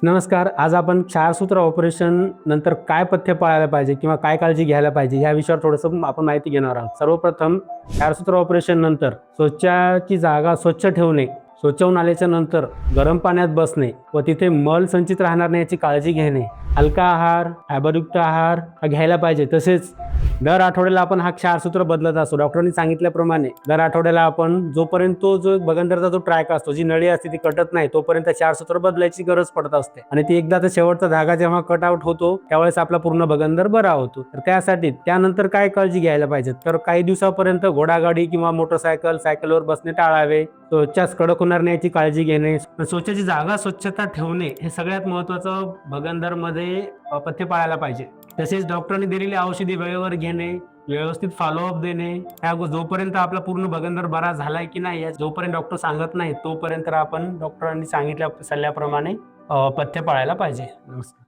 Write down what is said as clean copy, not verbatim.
नमस्कार. आज आपण क्षारसूत्र ऑपरेशन नंतर काय पथ्य पाळायला पाहिजे किंवा काय काळजी घ्यायला पाहिजे या विषयावर थोडंसं आपण माहिती घेणार आहोत. सर्वप्रथम क्षारसूत्र ऑपरेशन नंतर शौचाची जागा स्वच्छ ठेवणे, शौचावरून आल्याच्या नंतर गरम पाण्यात बसणे व तिथे मल संचित राहणार नाही याची काळजी घेणे, हलका आहार, फायबरयुक्त आहार हा घ्यायला पाहिजे. तसेच दर आठवड्याला आपण हा क्षारसूत्र बदलत असतो. डॉक्टरांनी सांगितल्याप्रमाणे दर आठवड्याला आपण जोपर्यंत तो जो बगंदरचा जो ट्रॅक असतो, जी नळी असते ती कटत नाही तोपर्यंत क्षारसूत्र बदलायची गरज पडत असते आणि ती एकदा शेवटचा धागा जेव्हा कट आउट होतो त्यावेळेस आपला पूर्ण बगंदर बरा होतो. तर त्यासाठी त्यानंतर काय काळजी घ्यायला पाहिजे, तर काही दिवसापर्यंत घोडागाडी किंवा मोटरसायकल सायकलवर बसणे टाळावे, त्वचाच कडक होणार नाही याची काळजी घेणे, शौचाची जागा स्वच्छता ठेवणे हे सगळ्यात महत्त्वाचं बगंदर मध्ये पथ्य पाळायला पाहिजे. तसेच डॉक्टरांनी दिलेली औषधी वेळेवर घेणे, व्यवस्थित फॉलोअप देणे, जोपर्यंत आपला पूर्ण बगंदर बरा झालाय की नाही जोपर्यंत डॉक्टर सांगत नाही तोपर्यंत आपण डॉक्टरांनी सांगितल्या सल्ल्याप्रमाणे पथ्य पाळायला पाहिजे. नमस्कार.